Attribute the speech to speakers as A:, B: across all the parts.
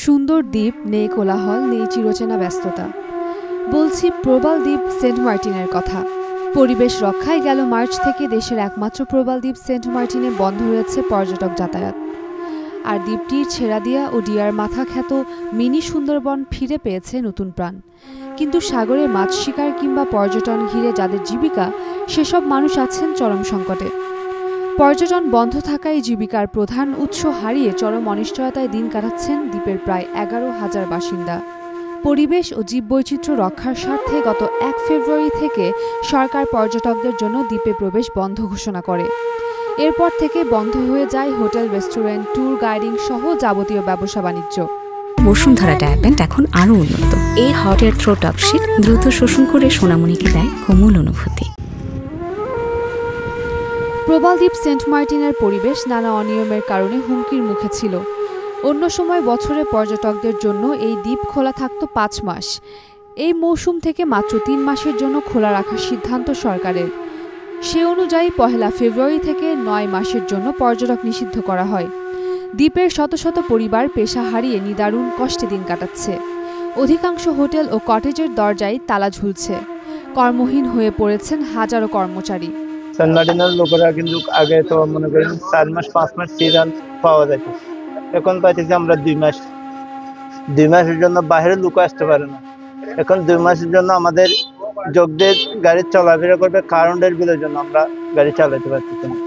A: সুন্দর দ্বীপ, নেই কোলাহল, নেই চিরচেনা ব্যস্ততা। বলছি প্রবাল দ্বীপ সেন্ট মার্টিনের কথা। পরিবেশ রক্ষায় গেল মার্চ থেকে দেশের একমাত্র প্রবাল দ্বীপ সেন্ট মার্টিনে বন্ধ হয়েছে পর্যটক যাতায়াত। আর দ্বীপটির ছেড়াদিয়া ও ডিয়ার মাথা খ্যাত মিনি সুন্দরবন ফিরে পেয়েছে নতুন প্রাণ। কিন্তু সাগরে মাছ শিকার কিংবা পর্যটন ঘিরে যাদের জীবিকা, সেসব মানুষ আছেন চরম সংকটে। পর্যটন বন্ধ থাকায় জীবিকার প্রধান উৎস হারিয়ে চরম অনিশ্চয়তায় দিন কাটাচ্ছেন দ্বীপের প্রায় 11,000 বাসিন্দা। পরিবেশ ও জীববৈচিত্র্য রক্ষার স্বার্থে গত 1 ফেব্রুয়ারি থেকে সরকার পর্যটকদের জন্য দ্বীপে প্রবেশ বন্ধ ঘোষণা করে। এরপর থেকে বন্ধ হয়ে যায় হোটেল, রেস্টুরেন্ট, ট্যুর গাইডিং সহ যাবতীয় ব্যবসা বাণিজ্য।
B: বসুন্ধরা ডায়াপেন্ট এখন আরও উন্নত। এই হট এয়ার থ্রো টপশিট দ্রুত শোষণ করে সোনামণিকে দেয় কোমল অনুভূতি।
A: প্রবাল দ্বীপ সেন্ট মার্টিনের পরিবেশ নানা অনিয়মের কারণে হুমকির মুখে ছিল। অন্য সময় বছরে পর্যটকদের জন্য এই দ্বীপ খোলা থাকত 5 মাস। এই মৌসুম থেকে মাত্র 3 মাসের জন্য খোলা রাখার সিদ্ধান্ত সরকারের। সে অনুযায়ী 1 ফেব্রুয়ারি থেকে 9 মাসের জন্য পর্যটক নিষিদ্ধ করা হয়। দ্বীপের শত শত পরিবার পেশা হারিয়ে নিদারুণ কষ্টে দিন কাটাচ্ছে। অধিকাংশ হোটেল ও কটেজের দরজায় তালা ঝুলছে। কর্মহীন হয়ে পড়েছেন হাজারো কর্মচারী।
C: সেন্ট মার্টিনের লোকেরা কিন্তু আগে তো মনে করেন 4 মাস 5 মাস সিজন পাওয়া যেত, এখন পাইতেছি আমরা 2 মাস। 2 মাসের জন্য বাইরের লোক আসতে পারে না। এখন 2 মাসের জন্য আমাদের যোগদের গাড়ি চলাফেরা করবে কারেন্টের বিলের জন্য, আমরা গাড়ি চালাতে পারতেছি না।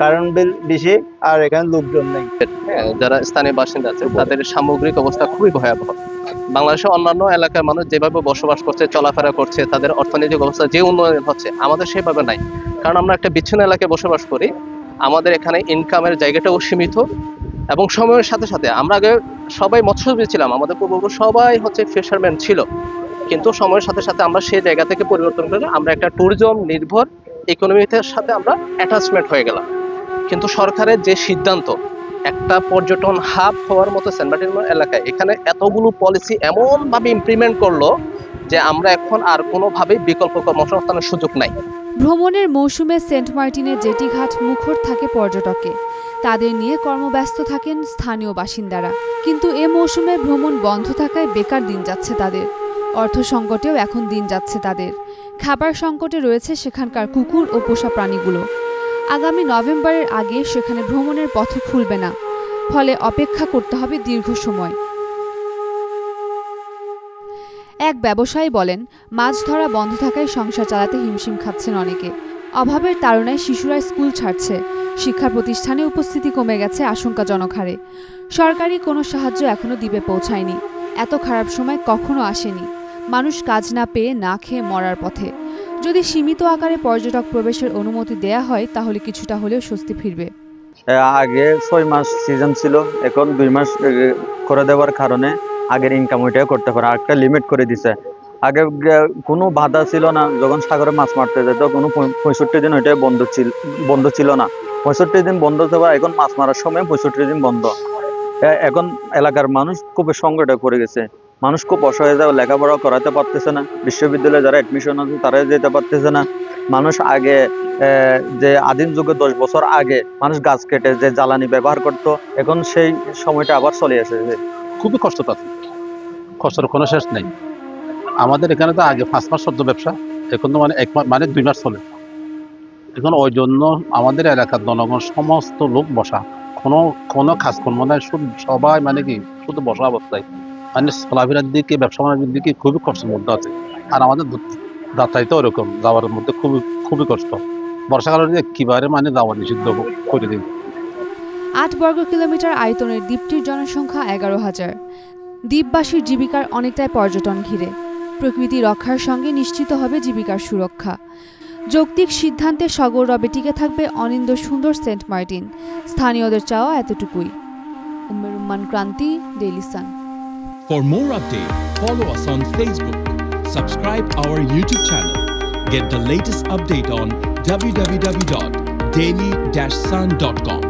C: কারেন্ট বিল বেশি আর এখানে লোকজন নেই।
D: যারা স্থানীয় বাসিন্দা আছে তাদের সামগ্রিক অবস্থা খুবই ভয়াবহ। বাংলাদেশের অন্যান্য এলাকার মানুষ যেভাবে বসবাস করছে, চলাফেরা করছে, তাদের অর্থনৈতিক অবস্থা যে উন্নয়ন হচ্ছে, আমাদের সেভাবে নাই। কারণ আমরা একটা বিচ্ছিন্ন এলাকায় বসবাস করি, আমাদের এখানে ইনকামের জায়গাটাও সীমিত এবং সময়ের সাথে সাথে আমরা আগে সবাই মৎস্যজীবী ছিলাম, আমাদের পূর্বপুরুষ সবাই হচ্ছে ফিশারম্যান ছিল, কিন্তু সময়ের সাথে সাথে আমরা সেই জায়গা থেকে পরিবর্তন করে আমরা একটা ট্যুরিজম নির্ভর ইকোনমির সাথে আমরা অ্যাটাচমেন্ট হয়ে গেলাম। কিন্তু সরকারের যে সিদ্ধান্ত, একটা পর্যটন হাব হওয়ার মতো সেন্ট মার্টিন এলাকায় এখানে এতগুলো পলিসি এমনভাবে ইমপ্লিমেন্ট করলো যে আমরা এখন আর কোনোভাবেই বিকল্প কর্মসংস্থানের সুযোগ নাই।
A: ভ্রমণের মৌসুমে সেন্ট মার্টিনের জেটিঘাট মুখর থাকে পর্যটকে। তাদের নিয়ে কর্মব্যস্ত থাকেন স্থানীয় বাসিন্দারা। কিন্তু এ মৌসুমে ভ্রমণ বন্ধ থাকায় বেকার দিন যাচ্ছে তাদের। অর্থ সংকটেও এখন দিন যাচ্ছে তাদের। খাবার সংকটে রয়েছে সেখানকার কুকুর ও পোষা প্রাণীগুলো। আগামী নভেম্বরের আগে সেখানে ভ্রমণের পথ খুলবে না, ফলে অপেক্ষা করতে হবে দীর্ঘ সময়। এক ব্যবসায়ী বলেন, মাছ ধরা বন্ধ থাকায় সংসার চালাতে হিমশিম খাচ্ছেন অনেকে। অভাবের তাড়নায় শিশুরা স্কুল ছাড়ছে, শিক্ষা প্রতিষ্ঠানে উপস্থিতি কমে গেছে আশঙ্কাজনক হারে। সরকারি কোনো সাহায্য এখনো দ্বীপে পৌঁছায়নি। এত খারাপ সময় কখনো আসেনি। মানুষ কাজ না পেয়ে না খেয়ে মরার পথে। যদি সীমিত আকারে পর্যটক প্রবেশের অনুমতি দেয়া হয় তাহলে কিছুটা হলেও স্বস্তি ফিরবে।
E: আগে 6 মাস সিজন ছিল, এখন 2 মাস করে দেওয়ার কারণে আগের ইনকাম ওইটাও করতে পারে, একটা লিমিট করে দিছে। আগে কোনো বাধা ছিল না, যখন সাগরে মাছ মারতে যেত কোনো 65 দিন ওইটাই বন্ধ ছিল না। 65 দিন বন্ধ দেওয়া, এখন মাছ মারার সময় 65 দিন বন্ধ। এখন এলাকার মানুষ খুব সংকটে পড়ে গেছে। মানুষ খুব অসহায়, লেখাপড়া করাতে পারতেছে না, বিশ্ববিদ্যালয়ে যারা অ্যাডমিশন আছে তারা যেতে পারতেছে না। মানুষ আগে যে আদিম যুগে 10 বছর আগে মানুষ গাছ কেটে যে জ্বালানি ব্যবহার করত, এখন সেই সময়টা আবার চলে এসেছে।
F: খুবই কষ্ট পাচ্ছে, কষ্টের কোনো শেষ নেই। আমাদের এখানে তো আগে 5 মাস চলত ব্যবসা, এখন তো মানে 2 মাস চলে। এখন ওই জন্য আমাদের এলাকার জনগণ সমস্ত লোক বসা, কোনো কাজকর্ম নাই, শুধু সবাই মানে কি শুধু বসা অবস্থায়, মানে চলাফেরার দিকে ব্যবসা বাণিজ্যের দিকে খুবই কষ্টের মধ্যে আছে। আর আমাদের যাতায়াতে ওরকম যাওয়ার মধ্যে খুবই কষ্ট। বর্ষাকালে কিভাবে মানে যাওয়া নিষিদ্ধ করে দিন।
A: 8 বর্গ কিলোমিটার আয়তনের দ্বীপটির জনসংখ্যা 11,000। দ্বীপবাসীর জীবিকার অনেকটাই পর্যটন ঘিরে। প্রকৃতি রক্ষার সঙ্গে নিশ্চিত হবে জীবিকার সুরক্ষা। যৌক্তিক সিদ্ধান্তে সগৌরবে টিকে থাকবে অনিন্দ সুন্দর সেন্ট মার্টিন। স্থানীয়দের চাওয়া এতটুকুই। উম্মেরুম্মান ক্রান্তি, daily sun.
G: For more updates, follow us on Facebook. Subscribe our YouTube channel. Get the latest update on www.daily-sun.com.